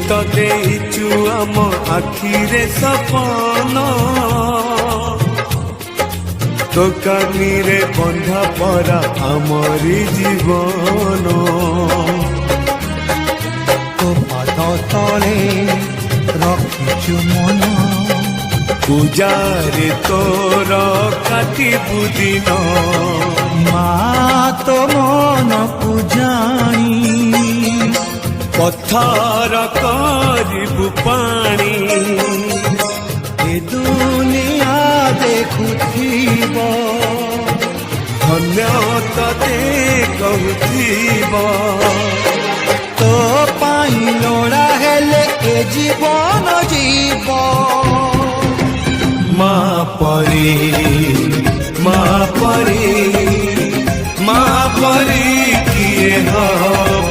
ତ ଦେଇଛୁ ଆମ ଆଖିରେ ସପନ ଦୋକାନୀରେ ବନ୍ଧା ପରା ଆମରି ଜୀବନ ତୋ ପାଦ ତଳେ ରଖିଛୁ ମନ ପୂଜାରେ ତୋର କାଟିବୁ ଦିନ ମା ତୋ ମନକୁ ଜାଣି ପଥର କରିବୁ ପାଣି ଏ ଦୁନିଆ ଦେଖୁଥିବ ଧନ୍ୟ ତତେ କହୁଥିବ ତୋ ପାଇଁ ଲୋଡ଼ା ହେଲେ ଏ ଜୀବନ ଯିବ ମା ପରି ମା ପରି ମା ପରି କିଏ ହବ